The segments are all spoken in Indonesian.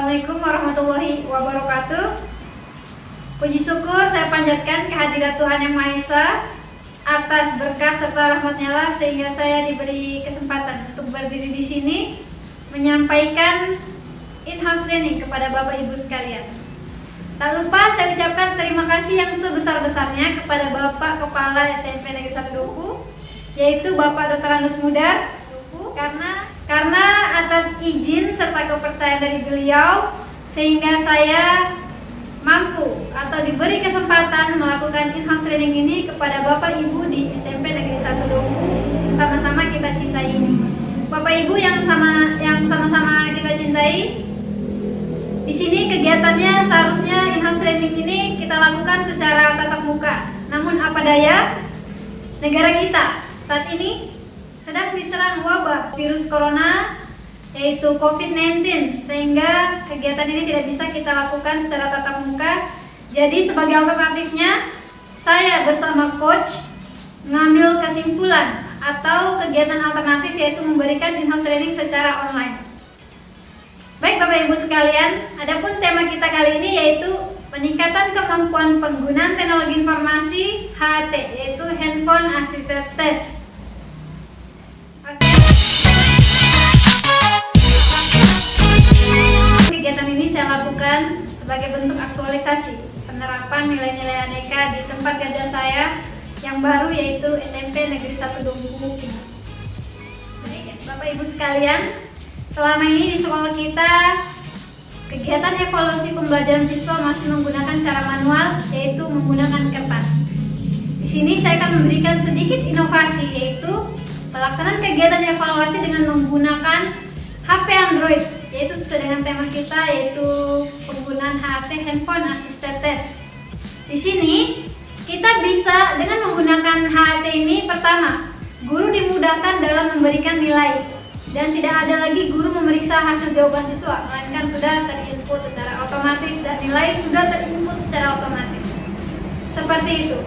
Assalamualaikum warahmatullahi wabarakatuh. Puji syukur saya panjatkan kehadirat Tuhan Yang Maha Esa atas berkat serta rahmat-Nya lah sehingga saya diberi kesempatan untuk berdiri di sini menyampaikan in-house training kepada Bapak Ibu sekalian. Tak lupa saya ucapkan terima kasih yang sebesar-besarnya kepada Bapak Kepala SMP Negeri 1 Duku, yaitu Bapak Dr. Andus Mudar, karena atas izin serta kepercayaan dari beliau sehingga saya mampu atau diberi kesempatan melakukan in-house training ini kepada Bapak Ibu di SMP Negeri 1 Duku sama-sama kita cintai ini. Bapak Ibu yang sama-sama kita cintai, di sini kegiatannya seharusnya in-house training ini kita lakukan secara tatap muka. Namun apa daya, negara kita saat ini sedang diserang wabah virus corona yaitu COVID-19, sehingga kegiatan ini tidak bisa kita lakukan secara tatap muka. Jadi sebagai alternatifnya, saya bersama coach mengambil kesimpulan atau kegiatan alternatif yaitu memberikan in-house training secara online. Baik Bapak Ibu sekalian, adapun tema kita kali ini yaitu peningkatan kemampuan penggunaan teknologi informasi HAT, yaitu Handphone Assisted Test. Kegiatan ini saya lakukan sebagai bentuk aktualisasi penerapan nilai-nilai aneka di tempat kerja saya yang baru, yaitu SMP Negeri 1 Duku. Baik Bapak Ibu sekalian, selama ini di sekolah kita kegiatan evaluasi pembelajaran siswa masih menggunakan cara manual, yaitu menggunakan kertas. Di sini saya akan memberikan sedikit inovasi, yaitu pelaksanaan kegiatan evaluasi dengan menggunakan HP Android, yaitu sesuai dengan tema kita, yaitu penggunaan HAT, Handphone Assisted Test. Di sini kita bisa dengan menggunakan HAT ini, pertama, guru dimudahkan dalam memberikan nilai dan tidak ada lagi guru memeriksa hasil jawaban siswa, melainkan sudah terinput secara otomatis dan nilai sudah terinput secara otomatis. Seperti itu.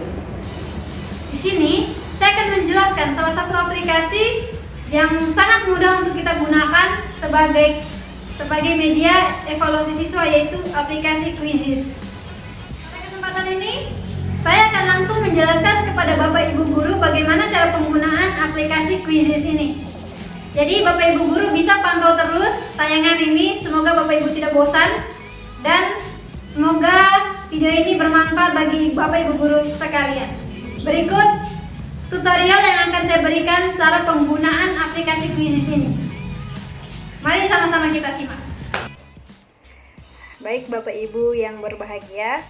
Di sini saya akan menjelaskan salah satu aplikasi yang sangat mudah untuk kita gunakan sebagai media evaluasi siswa, yaitu aplikasi Quizizz. Pada kesempatan ini saya akan langsung menjelaskan kepada Bapak Ibu guru bagaimana cara penggunaan aplikasi Quizizz ini. Jadi Bapak Ibu guru bisa pantau terus tayangan ini, semoga Bapak Ibu tidak bosan dan semoga video ini bermanfaat bagi Bapak Ibu guru sekalian. Berikut tutorial yang akan saya berikan cara penggunaan aplikasi Quizizz ini. Mari sama-sama kita simak. Baik Bapak Ibu yang berbahagia,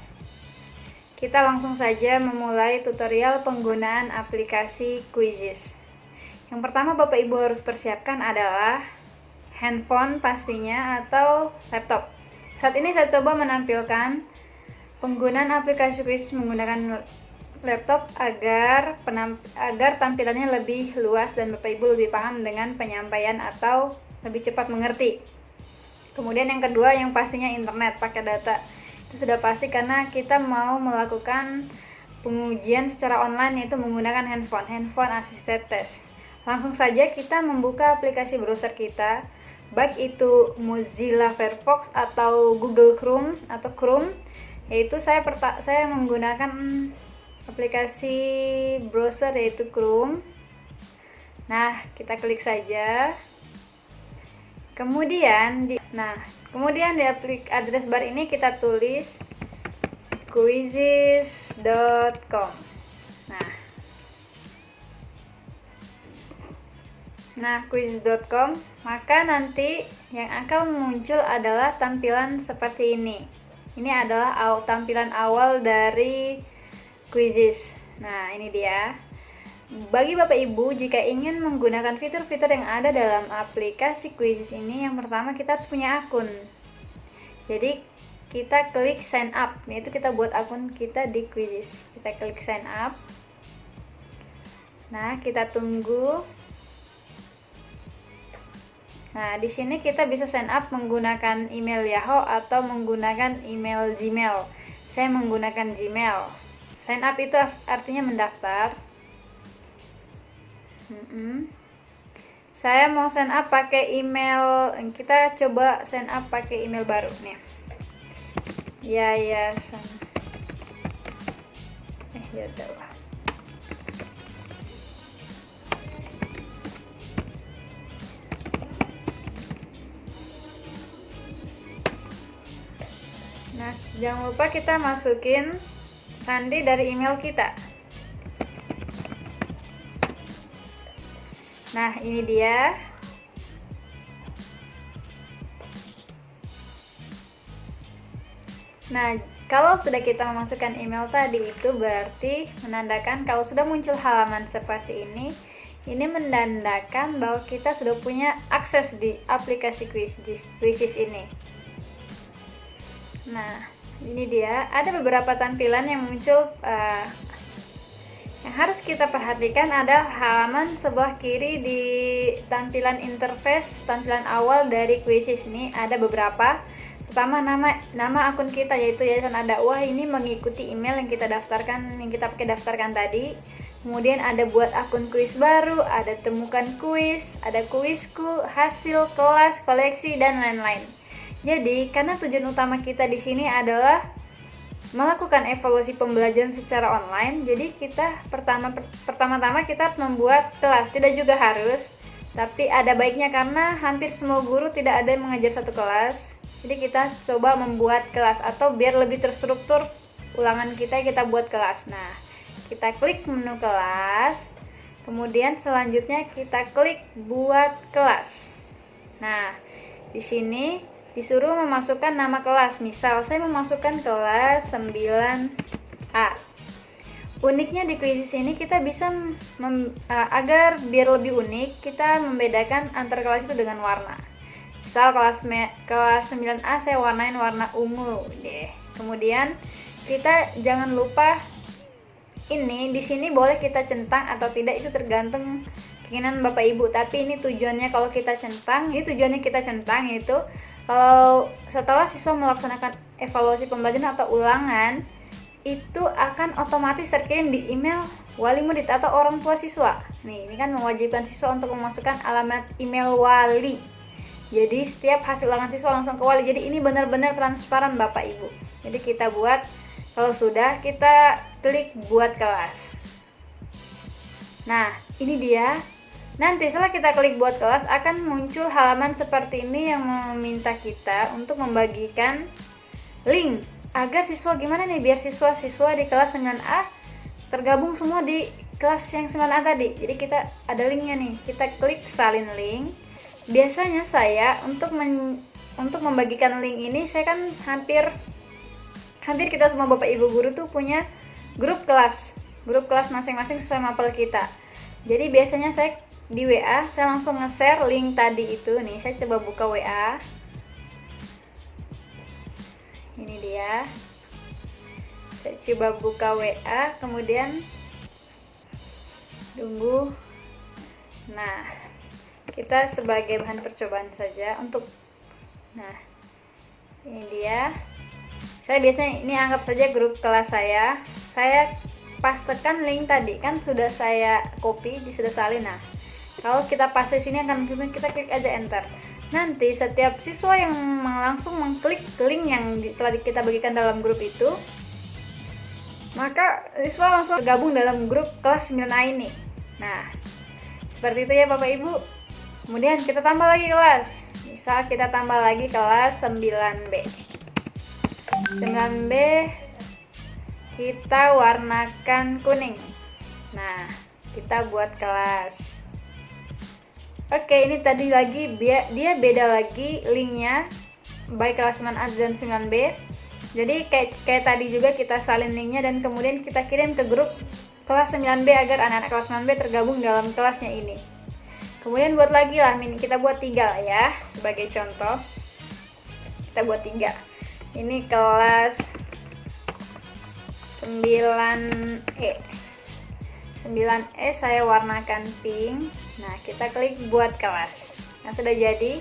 kita langsung saja memulai tutorial penggunaan aplikasi Quizizz. Yang pertama Bapak Ibu harus persiapkan adalah handphone pastinya atau laptop. Saat ini saya coba menampilkan penggunaan aplikasi Quizizz menggunakan laptop agar tampilannya lebih luas dan Bapak Ibu lebih paham dengan penyampaian atau lebih cepat mengerti. Kemudian yang kedua yang pastinya internet pakai data. Itu sudah pasti karena kita mau melakukan pengujian secara online, yaitu menggunakan Handphone Assisted Test. Langsung saja kita membuka aplikasi browser kita, baik itu Mozilla Firefox atau Google Chrome atau Chrome. Yaitu saya menggunakan aplikasi browser yaitu Chrome. Nah, kita klik saja. Kemudian di address bar ini kita tulis quizizz.com. Nah, quizizz.com, maka nanti yang akan muncul adalah tampilan seperti ini. Ini adalah tampilan awal dari Quizizz. Nah, ini dia. Bagi Bapak Ibu, jika ingin menggunakan fitur-fitur yang ada dalam aplikasi Quizizz ini, yang pertama kita harus punya akun. Jadi kita klik sign up, yaitu kita buat akun kita di Quizizz. Kita klik sign up. Nah, kita tunggu. Nah, di sini kita bisa sign up menggunakan email Yahoo atau menggunakan email Gmail. Saya menggunakan Gmail. Sign up itu artinya mendaftar. Saya mau sign up pakai email. Kita coba sign up pakai email baru nih. Yayasan. Ya udah. Nah, jangan lupa kita masukin sandi dari email kita. Nah, ini dia. Nah, kalau sudah kita memasukkan email tadi, itu berarti menandakan kalau sudah muncul halaman seperti ini menandakan bahwa kita sudah punya akses di aplikasi Quizizz ini. Nah, ini dia, ada beberapa tampilan yang muncul. Yang harus kita perhatikan ada halaman sebelah kiri di tampilan interface, tampilan awal dari Quizizz ini ada beberapa. Pertama, nama akun kita, yaitu Yayasan Ad-Dakwah. Ini mengikuti email yang kita daftarkan, yang kita pakai daftarkan tadi. Kemudian ada buat akun kuis baru, ada temukan kuis, ada kuisku, hasil, kelas, koleksi, dan lain-lain. Jadi, karena tujuan utama kita di sini adalah melakukan evaluasi pembelajaran secara online, jadi kita pertama-tama kita harus membuat kelas. Tidak juga harus, tapi ada baiknya karena hampir semua guru tidak ada yang mengajar satu kelas. Jadi kita coba membuat kelas, atau biar lebih terstruktur ulangan kita buat kelas. Nah, kita klik menu kelas, kemudian selanjutnya kita klik buat kelas. Nah, di sini disuruh memasukkan nama kelas. Misal saya memasukkan kelas 9A. Uniknya di Quizizz ini kita bisa agar biar lebih unik, kita membedakan antar kelas itu dengan warna. Misal kelas 9A saya warnain warna ungu deh. Kemudian kita jangan lupa ini di sini boleh kita centang atau tidak, itu tergantung keinginan Bapak Ibu. Tapi ini tujuannya kalau kita centang, itu kalau setelah siswa melaksanakan evaluasi pembelajaran atau ulangan, itu akan otomatis terkirim di email wali murid atau orang tua siswa. Nih, ini kan mewajibkan siswa untuk memasukkan alamat email wali. Jadi setiap hasil ulangan siswa langsung ke wali. Jadi ini benar-benar transparan Bapak Ibu. Jadi kita buat, kalau sudah kita klik buat kelas. Nah, ini dia. Nanti setelah kita klik buat kelas akan muncul halaman seperti ini yang meminta kita untuk membagikan link agar siswa gimana nih, biar siswa-siswa di kelas 9A tergabung semua di kelas yang 9A tadi. Jadi kita ada linknya nih, kita klik salin link. Biasanya saya untuk membagikan link ini, saya kan hampir kita semua Bapak Ibu guru tuh punya grup kelas masing-masing sesuai mapel kita. Jadi biasanya saya di WA saya langsung nge-share link tadi itu. Nih, saya coba buka WA. Ini dia. Saya coba buka WA, kemudian tunggu. Nah, kita sebagai bahan percobaan saja untuk, nah, ini dia. Saya biasanya ini anggap saja grup kelas saya pastekan link tadi, kan sudah saya copy, sudah salin. Nah, kalau kita paste sini akan muncul, kita klik aja enter. Nanti setiap siswa yang langsung mengklik link yang telah kita bagikan dalam grup itu, maka siswa langsung tergabung dalam grup kelas 9A ini. Nah, seperti itu ya Bapak Ibu. Kemudian kita tambah lagi kelas. Misal kita tambah lagi kelas 9B. 9B kita warnakan kuning. Nah, kita buat kelas. Oke, ini tadi lagi dia beda lagi linknya, baik kelas 9A dan 9B. Jadi kayak tadi juga kita salin linknya dan kemudian kita kirim ke grup kelas 9B agar anak-anak kelas 9B tergabung dalam kelasnya ini. Kemudian buat lagi lah, kita buat 3 lah ya, sebagai contoh. Kita buat 3. Ini kelas 9E. 9E saya warnakan pink. Nah, kita klik buat kelas. Nah, sudah jadi.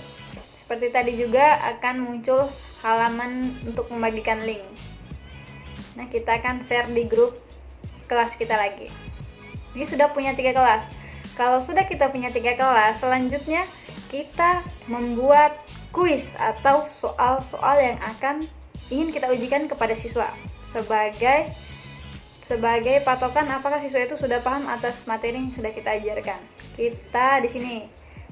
Seperti tadi juga akan muncul halaman untuk membagikan link. Nah, kita akan share di grup kelas kita lagi. Ini sudah punya 3 kelas. Kalau sudah kita punya 3 kelas, selanjutnya kita membuat kuis atau soal-soal yang ingin kita ujikan kepada siswa sebagai patokan apakah siswa itu sudah paham atas materi yang sudah kita ajarkan. Kita di sini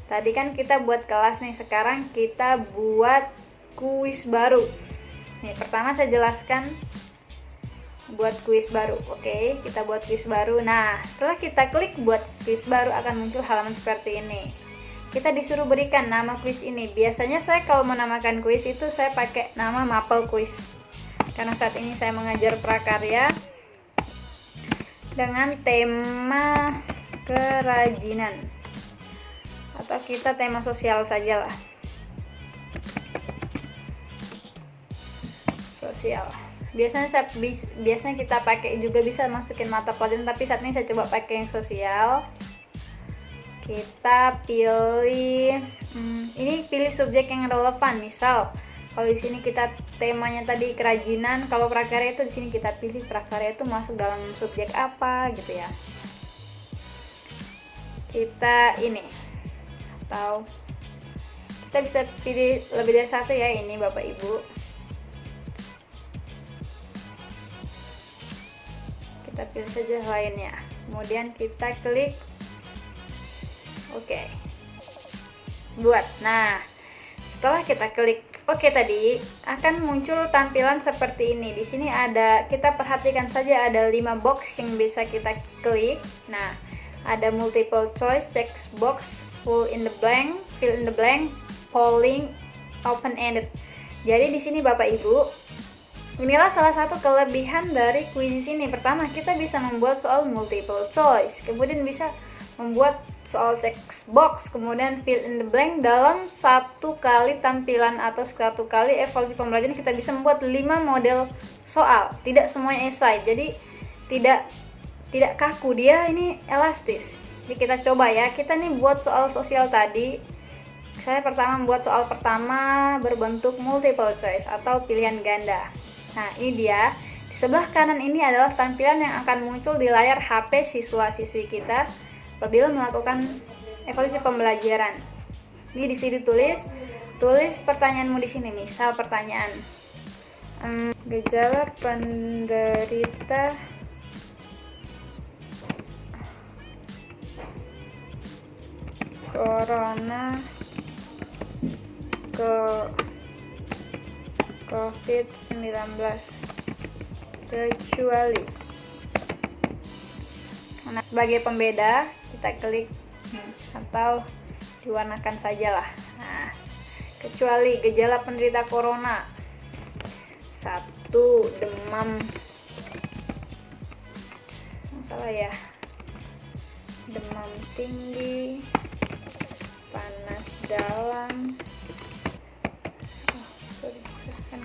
tadi kan kita buat kelas nih, sekarang kita buat kuis baru. Nih, pertama saya jelaskan buat kuis baru. Oke, kita buat kuis baru. Nah, setelah kita klik buat kuis baru akan muncul halaman seperti ini. Kita disuruh berikan nama kuis ini. Biasanya saya kalau menamakan kuis itu saya pakai nama Maple Quiz. Karena saat ini saya mengajar prakarya dengan tema kerajinan. Atau kita tema sosial sajalah. Sosial. Biasanya kita pakai juga bisa masukin mata pelajaran, tapi saat ini saya coba pakai yang sosial. Kita pilih pilih subjek yang relevan. Misal kalau di sini kita temanya tadi kerajinan, kalau prakarya itu di sini kita pilih prakarya itu masuk dalam subjek apa gitu ya. Kita atau kita bisa pilih lebih dari satu ya, ini Bapak Ibu. Kita pilih saja lainnya, kemudian kita klik oke, buat. Nah, setelah kita klik oke tadi akan muncul tampilan seperti ini. Di sini kita perhatikan saja ada 5 box yang bisa kita klik. Nah, ada multiple choice, text box, fill in the blank, polling, open ended. Jadi di sini Bapak Ibu, inilah salah satu kelebihan dari kuis ini. Pertama, kita bisa membuat soal multiple choice, kemudian bisa membuat soal text box, kemudian fill in the blank. Dalam satu kali tampilan atau satu kali evaluasi pembelajaran kita bisa membuat 5 model soal, tidak semuanya esai. Jadi tidak kaku, dia ini elastis. Jadi kita coba ya, kita nih buat soal sosial tadi. Saya pertama membuat soal pertama berbentuk multiple choice atau pilihan ganda. Nah, ini dia. Di sebelah kanan ini adalah tampilan yang akan muncul di layar HP siswa-siswi kita apabila melakukan evaluasi pembelajaran. Ini di sini tulis pertanyaanmu di sini. Misal pertanyaan, gejala penderita corona COVID-19 kecuali. Nah, sebagai pembeda kita klik atau diwarnakan sajalah. Nah, kecuali gejala penderita corona 1, demam, salah ya, demam tinggi, panas dalam,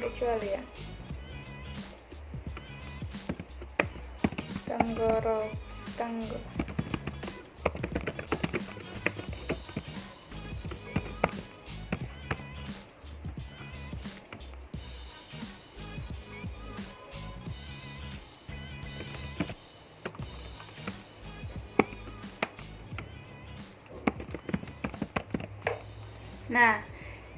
kecuali ya, tenggorok. Nah,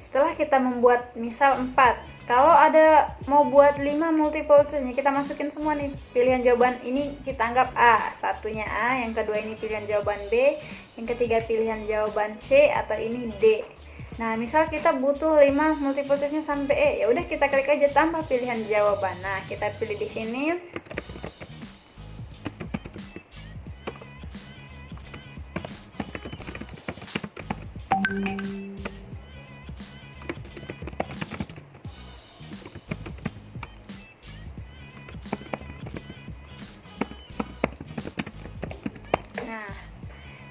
setelah kita membuat misal 4, kalau ada mau buat 5 multiple choice, kita masukin semua nih pilihan jawaban. Ini kita anggap A, satunya A, yang kedua ini pilihan jawaban B, yang ketiga pilihan jawaban C, atau ini D. Nah, misal kita butuh 5 multiple choice-nya sampai E, ya udah kita klik aja tambah pilihan jawaban. Nah, kita pilih di sini.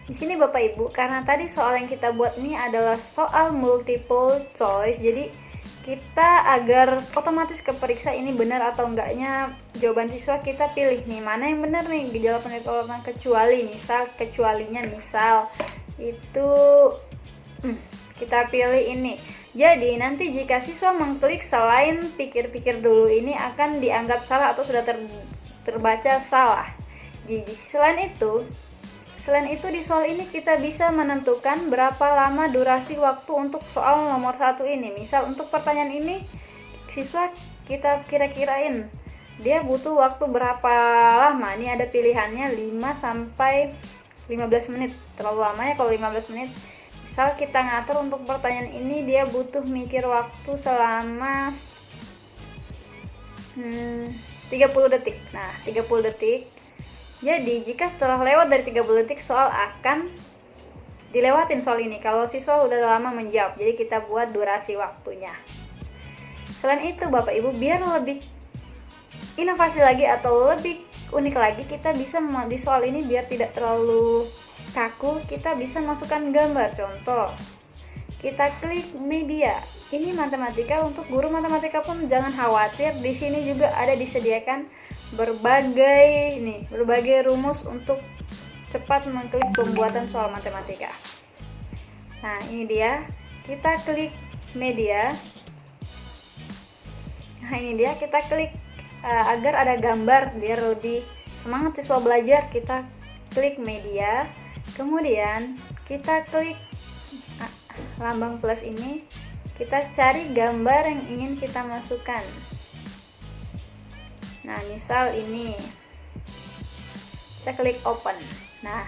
Di sini Bapak Ibu, karena tadi soal yang kita buat ini adalah soal multiple choice, jadi kita agar otomatis keperiksa ini benar atau enggaknya jawaban siswa, kita pilih nih mana yang benar nih, gejala penderita corona kecuali, misal kecualinya misal itu kita pilih ini. Jadi nanti jika siswa mengklik selain pikir-pikir dulu, ini akan dianggap salah atau sudah terbaca salah. Jadi selain itu, Selain itu di soal ini kita bisa menentukan berapa lama durasi waktu untuk soal nomor 1 ini. Misal untuk pertanyaan ini siswa kita kira-kirain dia butuh waktu berapa lama. Ini ada pilihannya 5 sampai 15 menit. Terlalu lama ya kalau 15 menit. Misal kita ngatur untuk pertanyaan ini dia butuh mikir waktu selama 30 detik. Nah, 30 detik. Jadi jika setelah lewat dari 30 detik soal akan dilewatin soal ini kalau siswa udah lama menjawab. Jadi kita buat durasi waktunya. Selain itu Bapak Ibu, biar lebih inovasi lagi atau lebih unik lagi, kita bisa di soal ini biar tidak terlalu kaku, kita bisa masukkan gambar. Contoh, kita klik media. Ini matematika, untuk guru matematika pun jangan khawatir, di sini juga ada disediakan berbagai rumus untuk cepat mengklik pembuatan soal matematika. Nah, ini dia. Kita klik media. Nah, ini dia, kita klik agar ada gambar biar lebih semangat siswa belajar. Kita klik media. Kemudian kita klik lambang plus ini. Kita cari gambar yang ingin kita masukkan. Nah, misal ini. Kita klik open. Nah,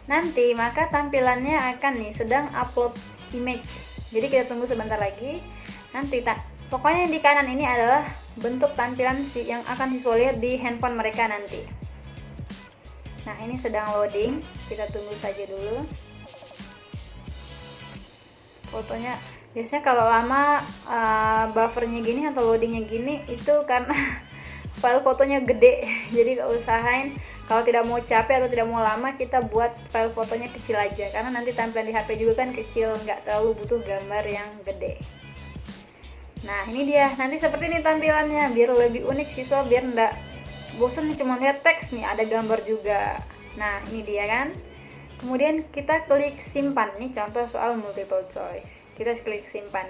nanti maka tampilannya akan sedang upload image. Jadi kita tunggu sebentar lagi. Nanti pokoknya di kanan ini adalah bentuk tampilan yang akan siswa lihat di handphone mereka nanti. Nah, ini sedang loading. Kita tunggu saja dulu. Fotonya biasanya kalau lama buffernya gini atau loadingnya gini itu karena file fotonya gede. Jadi usahain kalau tidak mau capek atau tidak mau lama, kita buat file fotonya kecil aja, karena nanti tampilan di HP juga kan kecil, nggak terlalu butuh gambar yang gede. Nah, ini dia, nanti seperti ini tampilannya biar lebih unik siswa, biar nggak bosan cuma lihat teks nih, ada gambar juga. Nah, ini dia kan. Kemudian kita klik simpan. Nih contoh soal multiple choice. Kita klik simpan.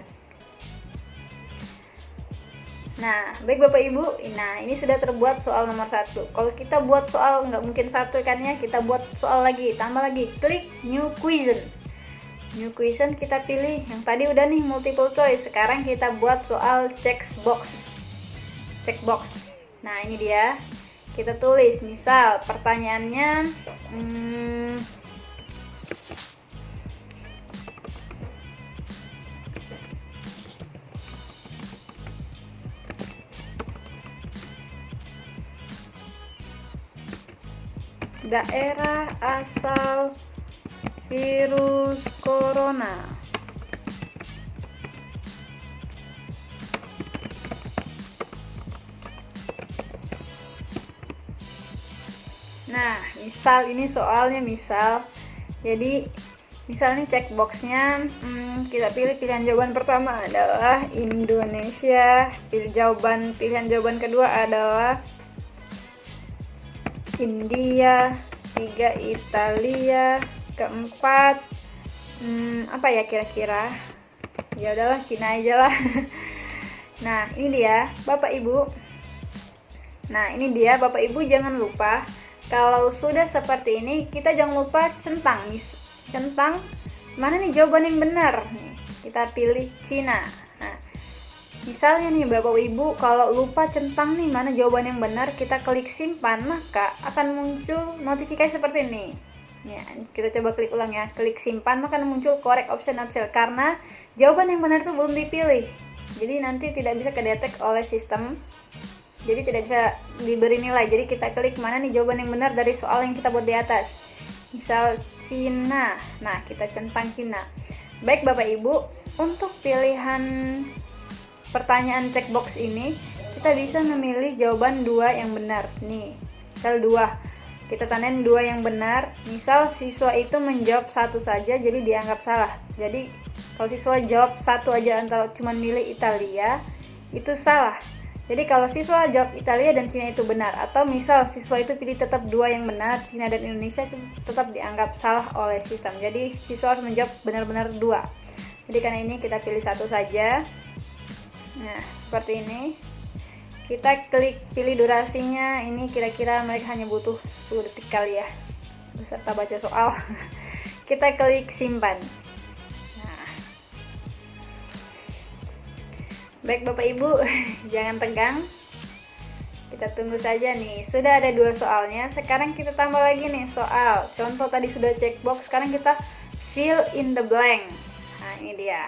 Nah, baik Bapak Ibu. Nah, ini sudah terbuat soal nomor 1. Kalau kita buat soal nggak mungkin 1 kan ya, kita buat soal lagi, tambah lagi. Klik new question. New question kita pilih. Yang tadi udah nih multiple choice. Sekarang kita buat soal checkbox. Checkbox. Nah, ini dia. Kita tulis misal pertanyaannya daerah asal virus corona. Nah, misal ini soalnya misal. Jadi, misalnya checkboxnya kita pilih pilihan jawaban pertama adalah Indonesia, pilihan jawaban kedua adalah India, 3 Italia, keempat apa ya kira-kira? Ya udahlah Cina aja lah. Nah, ini dia Bapak Ibu. Nah, ini dia Bapak Ibu, jangan lupa kalau sudah seperti ini kita jangan lupa centang. Centang mana nih jawaban yang benar? Nih, kita pilih Cina. Nah, misalnya nih Bapak Ibu kalau lupa centang nih mana jawaban yang benar, kita klik simpan, maka akan muncul notifikasi seperti ini. Ya, kita coba klik ulang ya. Klik simpan, maka akan muncul correct option not shell karena jawaban yang benar itu belum dipilih. Jadi nanti tidak bisa kedetek oleh sistem. Jadi tidak bisa diberi nilai. Jadi kita klik mana nih jawaban yang benar dari soal yang kita buat di atas. Misal Cina. Nah, kita centang Cina. Baik Bapak Ibu, untuk pilihan pertanyaan checkbox ini kita bisa memilih jawaban 2 yang benar. Nih, misal 2. Kita tandain 2 yang benar. Misal siswa itu menjawab 1 saja jadi dianggap salah. Jadi kalau siswa jawab 1 aja antara cuma milih Italia, itu salah. Jadi kalau siswa jawab Italia dan Cina itu benar, atau misal siswa itu pilih tetap 2 yang benar, Cina dan Indonesia, itu tetap dianggap salah oleh sistem. Jadi siswa harus menjawab benar-benar 2. Jadi karena ini kita pilih 1 saja. Nah, seperti ini. Kita klik pilih durasinya. Ini kira-kira mereka hanya butuh 10 detik kali ya. beserta baca soal. Kita klik simpan. Nah, baik Bapak Ibu, jangan tegang. Kita tunggu saja nih. Sudah ada 2 soalnya. Sekarang kita tambah lagi nih soal. Contoh tadi sudah checkbox, sekarang kita fill in the blank. Nah, ini dia.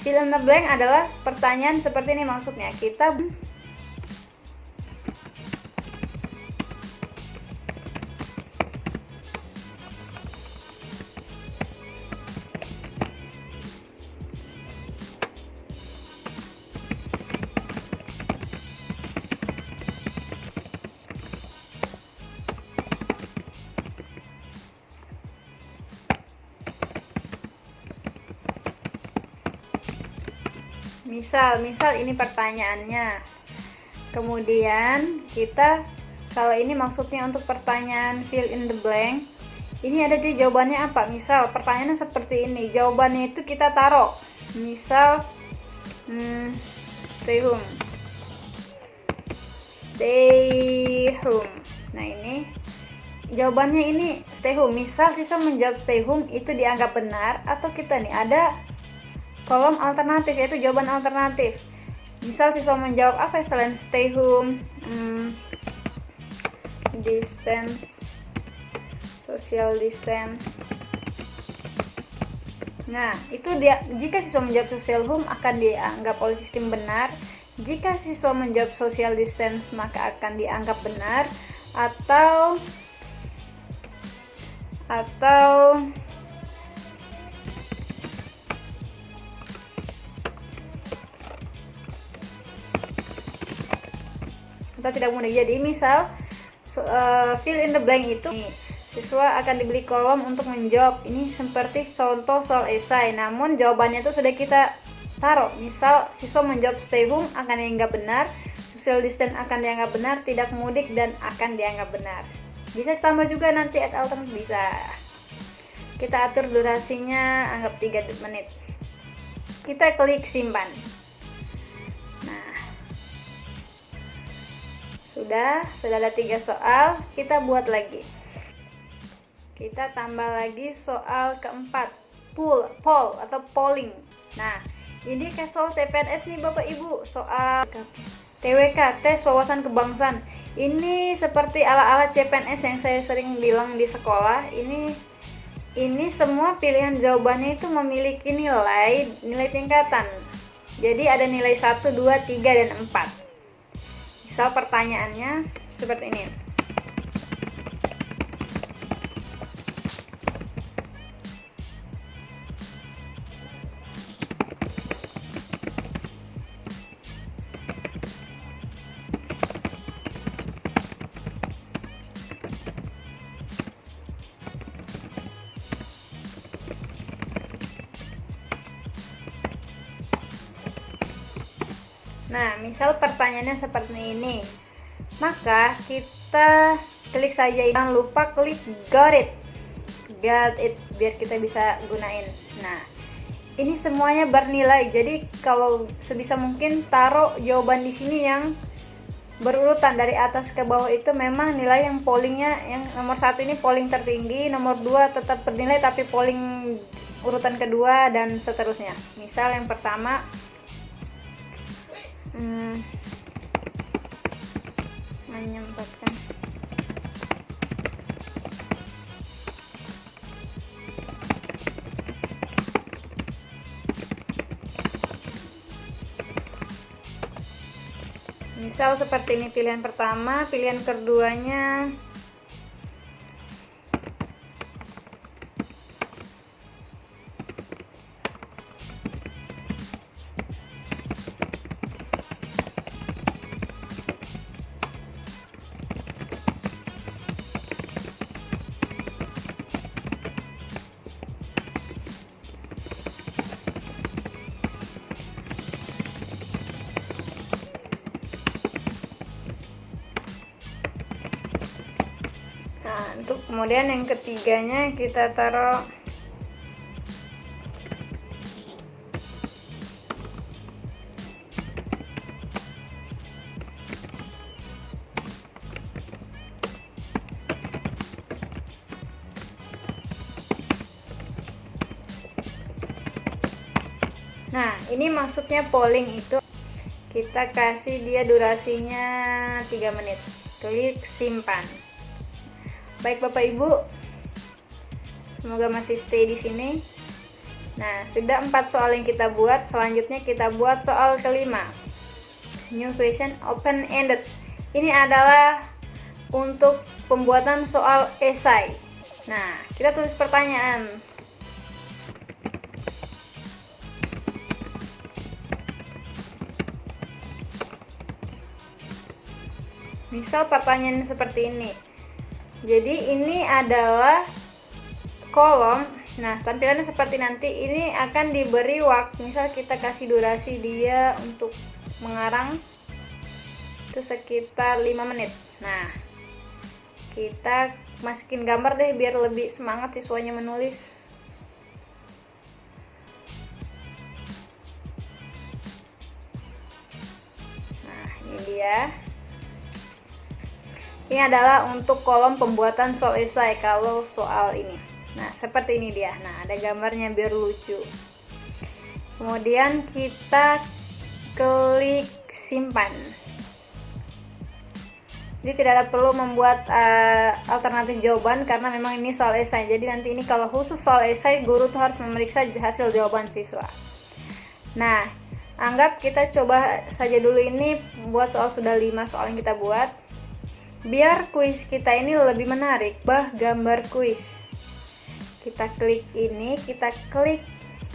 Fill in the blank adalah pertanyaan seperti ini maksudnya. Kita misal ini pertanyaannya. Kemudian kita, kalau ini maksudnya untuk pertanyaan fill in the blank, ini ada di jawabannya apa. Misal pertanyaannya seperti ini, jawabannya itu kita taruh misal stay home. Nah, ini jawabannya ini stay home. Misal siswa menjawab stay home, itu dianggap benar, atau kita nih ada kolom alternatif, yaitu jawaban alternatif. Misal siswa menjawab apa selain stay home, distance, social distance. Nah, itu dia. Jika siswa menjawab social home akan dianggap oleh sistem benar. Jika siswa menjawab social distance maka akan dianggap benar, atau tidak mudah. Jadi misal fill in the blank itu siswa akan diberi kolom untuk menjawab. Ini seperti contoh soal esai, namun jawabannya itu sudah kita taruh. Misal siswa menjawab stay home akan dianggap benar, social distance akan dianggap benar, tidak mudik dan akan dianggap benar. Bisa ditambah juga nanti ad alternate, bisa. Kita atur durasinya anggap 3 menit. Kita klik simpan. Sudah ada 3 soal, kita buat lagi. Kita tambah lagi soal keempat, poll atau polling. Nah, ini kayak soal CPNS nih Bapak Ibu, soal TWK, tes wawasan kebangsaan. Ini seperti ala-ala CPNS yang saya sering bilang di sekolah. Ini semua pilihan jawabannya itu memiliki nilai tingkatan. Jadi ada nilai 1, 2, 3, dan 4. Misal pertanyaannya seperti ini. Nah, misal pertanyaannya seperti ini, maka kita klik saja. Jangan lupa klik got it biar kita bisa gunain. Nah, ini semuanya bernilai. Jadi kalau sebisa mungkin taruh jawaban di sini yang berurutan dari atas ke bawah. Itu memang nilai yang pollingnya, yang nomor 1 ini polling tertinggi, nomor 2 tetap bernilai tapi polling urutan kedua, dan seterusnya. Misal yang pertama, menyempatkan misal seperti ini pilihan pertama, pilihan keduanya untuk kemudian yang ketiganya kita taruh ini maksudnya polling itu kita kasih dia durasinya 3 menit. Klik simpan. Baik Bapak Ibu, semoga masih stay di sini. Nah, sudah 4 soal yang kita buat. Selanjutnya kita buat soal kelima. New question open ended. Ini adalah untuk pembuatan soal esai. Nah, kita tulis pertanyaan. Misal pertanyaan seperti ini. Jadi ini adalah kolom. Nah, tampilannya seperti nanti. Ini akan diberi waktu. Misal kita kasih durasi dia untuk mengarang itu sekitar 5 menit. Nah, kita masukin gambar deh biar lebih semangat siswanya menulis. Nah, ini dia. Ini adalah untuk kolom pembuatan soal esai kalau soal ini. Nah, seperti ini dia. Nah, ada gambarnya biar lucu. Kemudian kita klik simpan. Jadi tidak ada perlu membuat alternatif jawaban karena memang ini soal esai. Jadi nanti ini kalau khusus soal esai, guru tuh harus memeriksa hasil jawaban siswa. Nah, anggap kita coba saja dulu ini buat soal sudah 5 soal yang kita buat. Biar kuis kita ini lebih menarik, gambar kuis. Kita klik ini, kita klik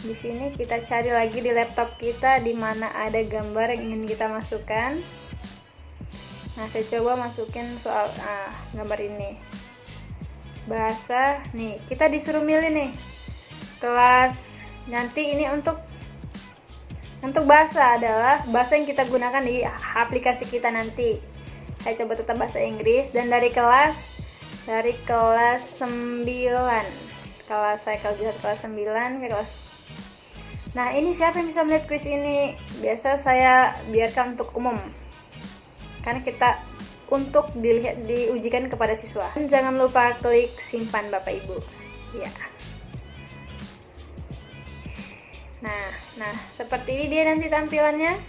di sini, kita cari lagi di laptop kita di mana ada gambar yang ingin kita masukkan. Nah, saya coba masukin soal gambar ini. Bahasa, nih, kita disuruh milih nih. Kelas nanti ini untuk bahasa adalah bahasa yang kita gunakan di aplikasi kita nanti. Saya coba tetap bahasa Inggris dan dari kelas 9. Kalau saya kerja kelas 9 ke kelas. Nah, ini siapa yang bisa melihat kuis ini? Biasa saya biarkan untuk umum. Karena kita untuk diujikan kepada siswa. Dan jangan lupa klik simpan Bapak Ibu. Ya. Nah, seperti ini dia nanti tampilannya.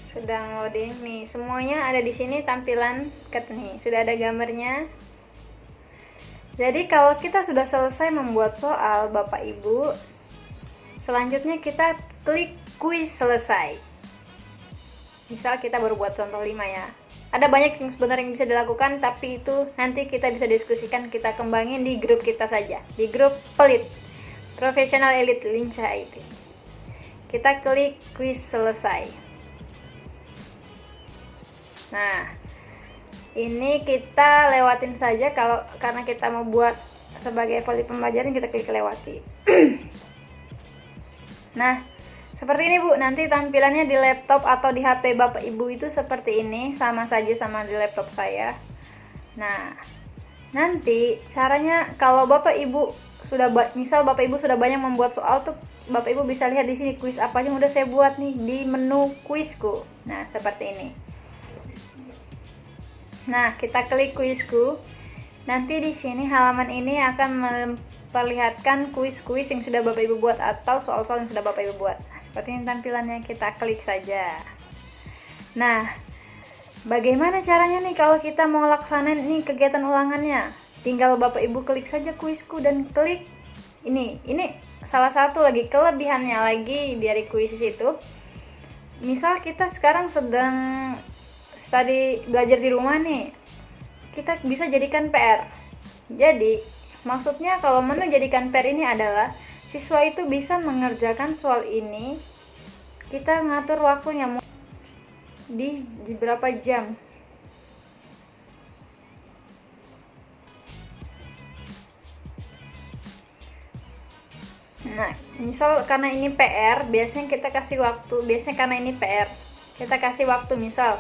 Sedang loading nih, semuanya ada di sini tampilan nih, sudah ada gambarnya. Jadi kalau kita sudah selesai membuat soal Bapak Ibu, selanjutnya kita klik kuis selesai. Misal kita baru buat contoh 5 ya. Ada banyak yang sebenarnya yang bisa dilakukan, tapi itu nanti kita bisa diskusikan, kita kembangin di grup kita saja, di grup pelit profesional elite lincah IT. Kita klik kuis selesai. Nah, ini kita lewatin saja karena kita mau buat sebagai evaluasi pembelajaran, kita klik lewati. Nah, seperti ini Bu, nanti tampilannya di laptop atau di HP Bapak Ibu itu seperti ini, sama saja sama di laptop saya. Nah, nanti caranya kalau Bapak Ibu misal Bapak Ibu sudah banyak membuat soal tuh, Bapak Ibu bisa lihat di sini kuis apa yang udah saya buat nih di menu kuisku. Nah, seperti ini. Nah, kita klik kuisku. Nanti di sini halaman ini akan memperlihatkan kuis-kuis yang sudah Bapak Ibu buat atau soal-soal yang sudah Bapak Ibu buat. Nah, seperti ini tampilannya, kita klik saja. Nah, bagaimana caranya nih kalau kita mau laksanain nih kegiatan ulangannya? Tinggal Bapak Ibu klik saja kuisku dan klik ini. Ini salah satu lagi kelebihannya lagi dari kuis itu. Misal kita sekarang sedang belajar di rumah nih, kita bisa jadikan PR. Jadi maksudnya kalau menu jadikan PR ini adalah siswa itu bisa mengerjakan soal ini, kita ngatur waktunya di berapa jam. Nah, misal karena ini PR, biasanya kita kasih waktu. Karena ini PR, kita kasih waktu. Misal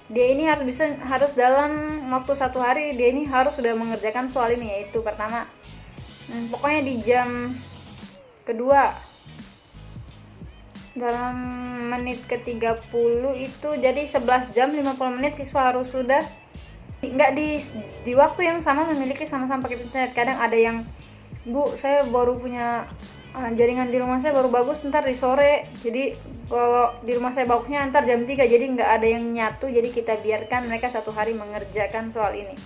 dia ini harus dalam waktu 1 hari, dia ini harus sudah mengerjakan soal ini, yaitu pertama pokoknya di jam kedua dalam menit ke-30 itu, jadi 11 jam 50 menit siswa harus sudah di waktu yang sama memiliki sama-sama paket internet. Kadang ada yang Bu, saya baru punya jaringan di rumah saya baru bagus ntar di sore, jadi kalau di rumah saya bagusnya ntar jam 3, jadi nggak ada yang nyatu, jadi kita biarkan mereka 1 hari mengerjakan soal ini.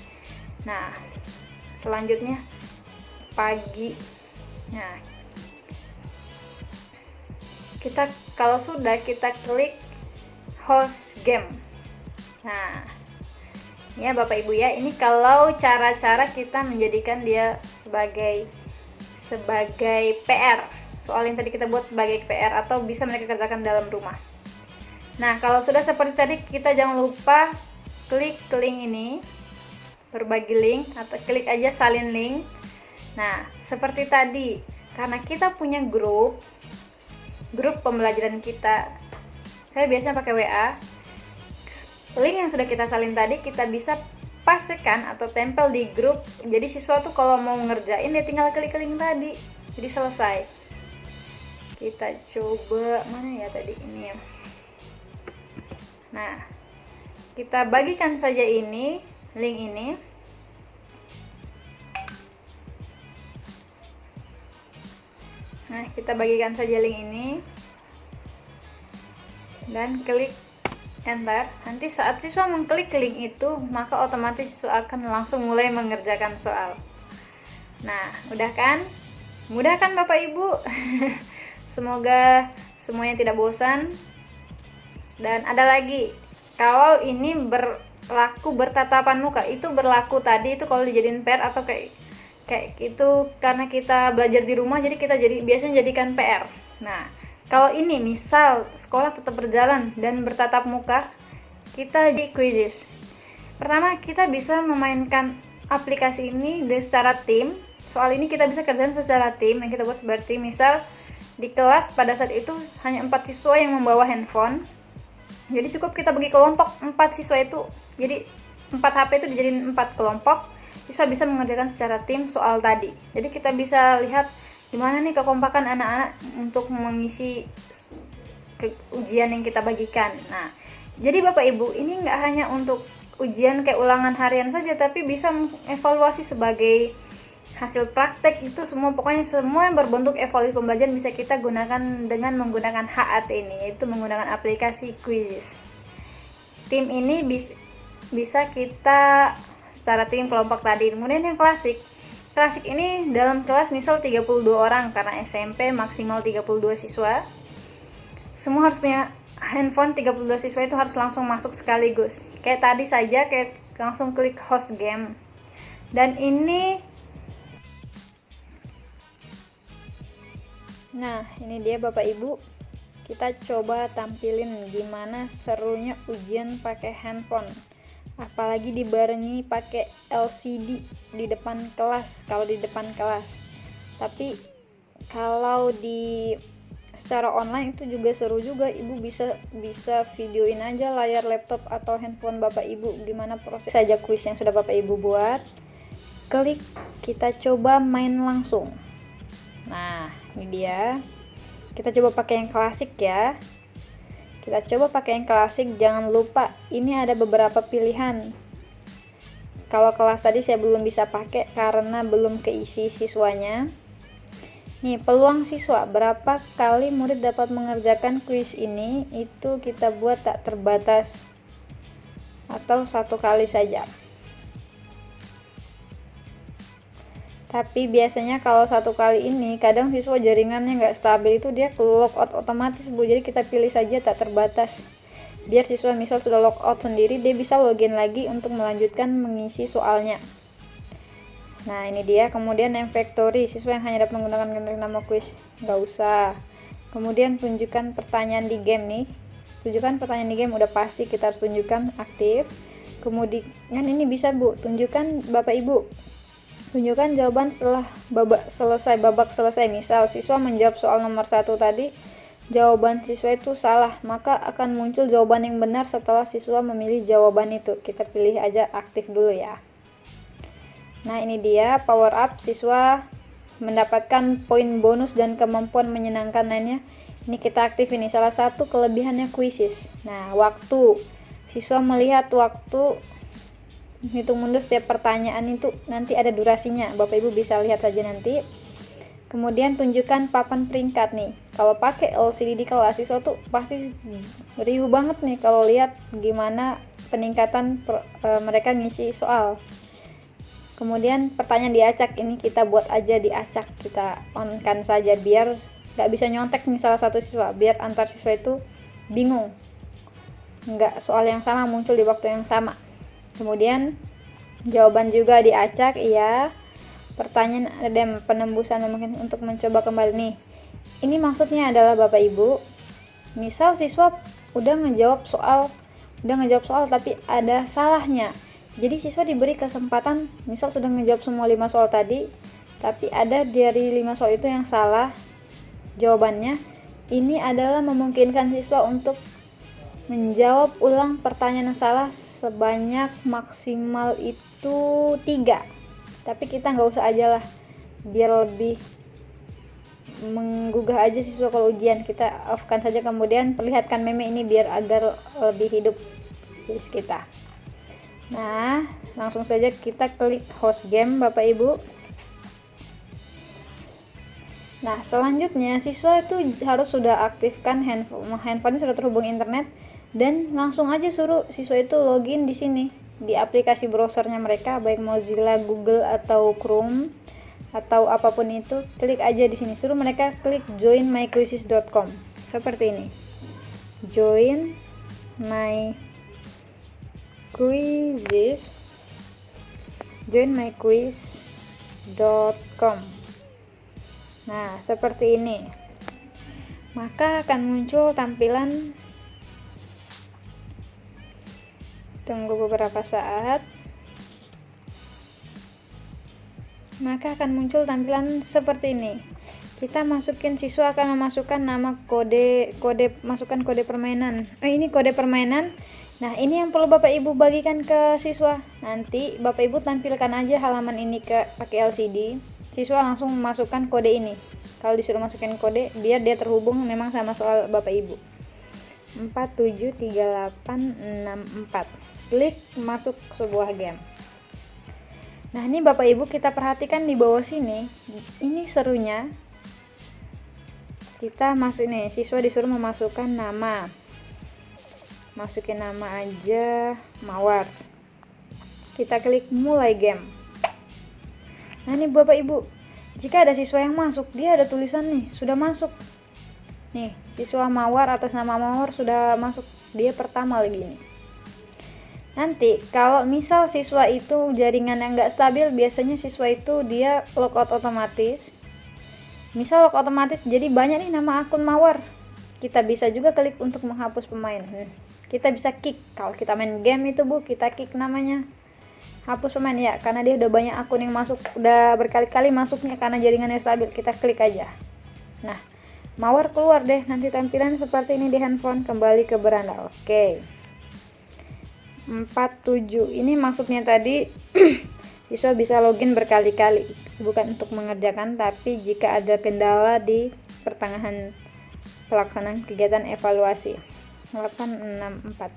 Nah, selanjutnya pagi. Nah, kita kalau sudah, kita klik host game. Nah, ya Bapak Ibu ya, ini kalau cara-cara kita menjadikan dia sebagai PR, soal yang tadi kita buat sebagai PR, atau bisa mereka kerjakan dalam rumah. Nah, kalau sudah seperti tadi, kita jangan lupa klik link ini, berbagi link, atau klik aja salin link. Nah, seperti tadi, karena kita punya grup pembelajaran kita, saya biasanya pakai WA, link yang sudah kita salin tadi kita bisa pastikan atau tempel di grup, jadi siswa tuh kalau mau ngerjain dia tinggal klik link tadi, jadi selesai. Kita coba mana ya tadi ini ya. Nah, kita bagikan saja ini link ini. Nah, kita bagikan saja link ini dan klik enter. Nanti saat siswa mengklik link itu, maka otomatis siswa akan langsung mulai mengerjakan soal. Nah, mudah kan Bapak Ibu? Semoga semuanya tidak bosan. Dan ada lagi, kalau ini berlaku bertatapan muka, itu berlaku tadi itu kalau dijadiin PR atau kayak gitu, karena kita belajar di rumah, jadi kita biasanya jadikan PR. Nah, kalau ini misal sekolah tetap berjalan dan bertatap muka, kita di quizzes. Pertama, kita bisa memainkan aplikasi ini secara tim. Soal ini kita bisa kerjain secara tim, yang kita buat seperti misal di kelas pada saat itu hanya 4 siswa yang membawa handphone. Jadi cukup kita bagi kelompok 4 siswa itu, jadi 4 HP itu dijadiin 4 kelompok. Siswa bisa mengerjakan secara tim soal tadi. Jadi kita bisa lihat gimana nih kekompakan anak-anak untuk mengisi ujian yang kita bagikan. Nah, jadi Bapak Ibu, ini nggak hanya untuk ujian kayak ulangan harian saja, tapi bisa mengevaluasi sebagai hasil praktek itu semua, pokoknya semua yang berbentuk evaluasi pembelajaran bisa kita gunakan dengan menggunakan HAT ini, yaitu menggunakan aplikasi quizzes. Tim ini bisa kita secara tim kelompok tadi. Kemudian yang klasik ini dalam kelas misal 32 orang, karena SMP maksimal 32 siswa. Semua harus punya handphone, 32 siswa itu harus langsung masuk sekaligus. Kayak tadi saja, kayak langsung klik host game. Dan ini, nah ini dia Bapak Ibu, kita coba tampilin gimana serunya ujian pakai handphone. Apalagi dibarengi pakai LCD di depan kelas, kalau di depan kelas. Tapi kalau secara online itu juga seru juga. Ibu bisa videoin aja layar laptop atau handphone Bapak Ibu gimana proses saja kuis yang sudah Bapak Ibu buat. Klik, kita coba main langsung. Nah, ini dia. Kita coba pakai yang klasik ya. Kita coba pakai yang klasik, jangan lupa ini ada beberapa pilihan. Kalau kelas tadi saya belum bisa pakai karena belum keisi siswanya. Nih, peluang siswa, berapa kali murid dapat mengerjakan kuis ini, itu kita buat tak terbatas atau 1 kali saja. Tapi biasanya kalau 1 kali ini kadang siswa jaringannya nggak stabil, itu dia logout otomatis Bu. Jadi kita pilih saja tak terbatas, biar siswa misal sudah logout sendiri, dia bisa login lagi untuk melanjutkan mengisi soalnya. Nah ini dia. Kemudian yang factory, siswa yang hanya dapat menggunakan nama kuis, nggak usah. Kemudian tunjukkan pertanyaan di game nih, tunjukkan pertanyaan di game udah pasti kita harus tunjukkan aktif. Kemudian ini bisa Bu, tunjukkan Bapak Ibu, tunjukkan jawaban setelah babak selesai. Misal siswa menjawab soal nomor 1 tadi, jawaban siswa itu salah, maka akan muncul jawaban yang benar setelah siswa memilih jawaban itu. Kita pilih aja aktif dulu ya. Nah ini dia power up, siswa mendapatkan poin bonus dan kemampuan menyenangkan lainnya. Ini kita aktif ini. Salah satu kelebihannya quizzes. Nah, waktu, siswa melihat waktu, hitung mundur setiap pertanyaan itu nanti ada durasinya. Bapak Ibu bisa lihat saja nanti. Kemudian tunjukkan papan peringkat nih. Kalau pakai LCD di kelas, siswa tuh pasti riuh banget nih kalau lihat gimana peningkatan mereka ngisi soal. Kemudian pertanyaan diacak, ini kita buat aja diacak, kita on-kan saja biar nggak bisa nyontek nih salah satu siswa, biar antar siswa itu bingung, nggak soal yang sama muncul di waktu yang sama. Kemudian jawaban juga diacak, iya. Pertanyaan ada penembusan mungkin untuk mencoba kembali nih. Ini maksudnya adalah Bapak Ibu, misal siswa udah ngejawab soal tapi ada salahnya. Jadi siswa diberi kesempatan, misal sudah ngejawab semua 5 soal tadi, tapi ada dari 5 soal itu yang salah jawabannya. Ini adalah memungkinkan siswa untuk menjawab ulang pertanyaan yang salah sebanyak maksimal itu 3. Tapi kita nggak usah aja lah, biar lebih menggugah aja siswa kalau ujian, kita off-kan saja. Kemudian perlihatkan meme ini biar agar lebih hidup kuis kita. Nah, langsung saja kita klik host game Bapak Ibu. Nah, selanjutnya siswa itu harus sudah aktifkan handphone sudah terhubung internet, dan langsung aja suruh siswa itu login di sini di aplikasi browsernya mereka, baik Mozilla, Google atau Chrome atau apapun itu. Klik aja di sini, suruh mereka klik joinmyquizzes.com seperti ini. joinmyquizzes.com. Nah, seperti ini. Maka akan muncul tampilan, tunggu beberapa saat. Maka akan muncul tampilan seperti ini. Kita masukin, siswa akan memasukkan nama masukkan kode permainan. Ini kode permainan. Nah, ini yang perlu Bapak Ibu bagikan ke siswa. Nanti Bapak Ibu tampilkan aja halaman ini pakai LCD. Siswa langsung memasukkan kode ini. Kalau disuruh masukin kode, biar dia terhubung memang sama soal Bapak Ibu. 473864. Klik masuk sebuah game. Nah, ini Bapak Ibu kita perhatikan di bawah sini. Ini serunya. Kita masuk nih, siswa disuruh memasukkan nama. Masukin nama aja Mawar. Kita klik mulai game. Nah, ini Bapak Ibu, jika ada siswa yang masuk, dia ada tulisan nih, sudah masuk. Nih, siswa Mawar atas nama Mawar sudah masuk, dia pertama lagi nih. Nanti kalau misal siswa itu jaringan yang nggak stabil, biasanya siswa itu dia logout otomatis. Misal logout otomatis, jadi banyak nih nama akun Mawar. Kita bisa juga klik untuk menghapus pemain. Kita bisa kick, kalau kita main game itu Bu, kita kick namanya. Hapus pemain ya, karena dia udah banyak akun yang masuk, udah berkali-kali masuknya karena jaringannya stabil. Kita klik aja. Nah, Mawar keluar deh, nanti tampilan seperti ini di handphone. Kembali ke beranda. Oke. 47 ini maksudnya tadi siswa bisa login berkali-kali, bukan untuk mengerjakan, tapi jika ada kendala di pertengahan pelaksanaan kegiatan evaluasi. 864.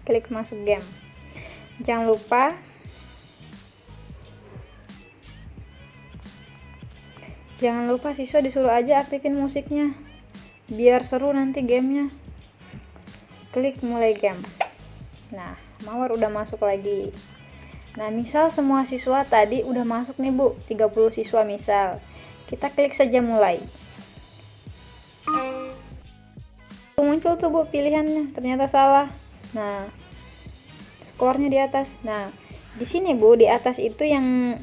Klik masuk game. Jangan lupa siswa disuruh aja aktifin musiknya biar seru nanti gamenya. Klik mulai game. Nah, Mawar udah masuk lagi. Nah, misal semua siswa tadi udah masuk nih Bu, 30 siswa misal. Kita klik saja mulai. Muncul tuh Bu pilihannya, ternyata salah. Nah, skornya di atas. Nah, di sini Bu, di atas itu yang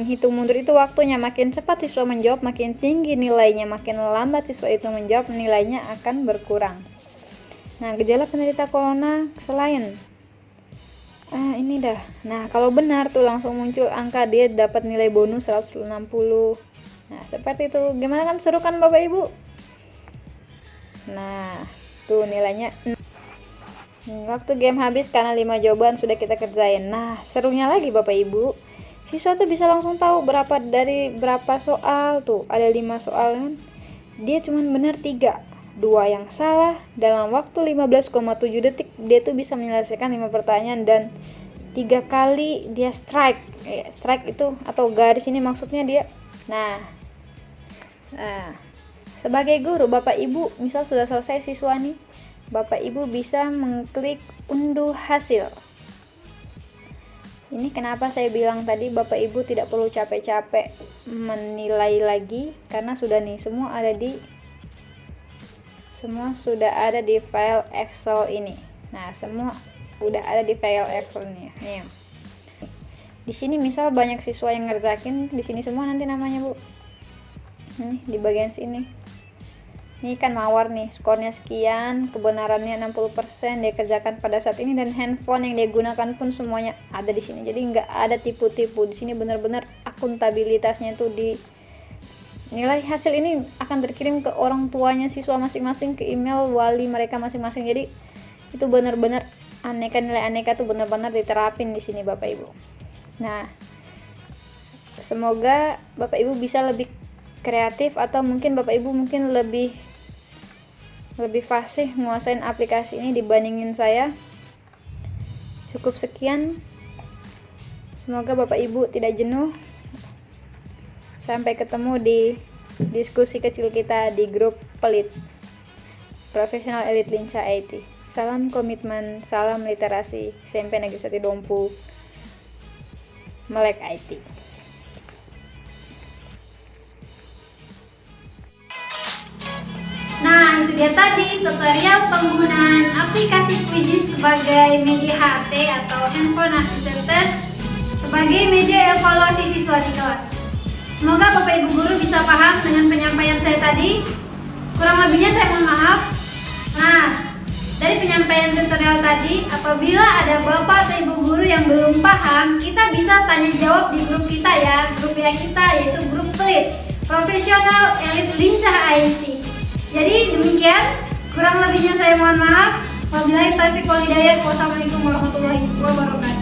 hitung mundur itu waktunya. Makin cepat siswa menjawab, makin tinggi nilainya. Makin lambat siswa itu menjawab, nilainya akan berkurang. Nah, gejala penderita corona selain ini dah. Nah, kalau benar tuh langsung muncul angka, dia dapat nilai bonus 160. Nah, seperti itu. Gimana, kan seru kan Bapak Ibu? Nah, tuh nilainya. Waktu game habis karena 5 jawaban sudah kita kerjain. Nah, serunya lagi Bapak Ibu, siswa tuh bisa langsung tahu dari berapa soal tuh. Ada 5 soal kan. Dia cuma benar 3. 2 yang salah. Dalam waktu 15,7 detik dia tuh bisa menyelesaikan 5 pertanyaan dan 3 kali dia strike. Strike itu atau garis ini maksudnya dia. Nah, Nah, sebagai guru, Bapak Ibu misal sudah selesai siswa nih, Bapak Ibu bisa mengklik unduh hasil. Ini kenapa saya bilang tadi Bapak Ibu tidak perlu capek-capek menilai lagi, karena sudah nih semua sudah ada di file Excel ini. Nah, semua udah ada di file Excel nih. Nih. Di sini misal banyak siswa yang ngerjakin, di sini semua nanti namanya, Bu. Nih, di bagian sini. Ini kan mawar nih, skornya sekian, kebenarannya 60%, dia kerjakan pada saat ini, dan handphone yang dia gunakan pun semuanya ada di sini. Jadi nggak ada tipu-tipu. Di sini benar-benar akuntabilitasnya itu di nilai hasil ini akan terkirim ke orang tuanya siswa masing-masing, ke email wali mereka masing-masing. Jadi itu benar-benar nilai aneka tuh benar-benar diterapin di sini Bapak Ibu. Nah, semoga Bapak Ibu bisa lebih kreatif, atau mungkin Bapak Ibu mungkin lebih fasih menguasain aplikasi ini dibandingin saya. Cukup sekian, semoga Bapak Ibu tidak jenuh. Sampai ketemu di diskusi kecil kita di grup Pelit Profesional Elit Lincah IT. Salam komitmen, salam literasi, SMP Negeri 1 Dompu, Melek IT. Nah, itu dia tadi tutorial penggunaan aplikasi Quizizz sebagai media HAT atau Handphone Assistant Test sebagai media evaluasi siswa di kelas. Semoga Bapak Ibu guru bisa paham dengan penyampaian saya tadi. Kurang lebihnya saya mohon maaf. Nah, dari penyampaian tutorial tadi, apabila ada Bapak atau Ibu guru yang belum paham, kita bisa tanya jawab di grup kita ya, grup yang kita yaitu grup Pelit Profesional Elit Lincah IT. Jadi demikian, kurang lebihnya saya mohon maaf. Wabillahi taufiq wal hidayah. Wassalamualaikum warahmatullahi wabarakatuh.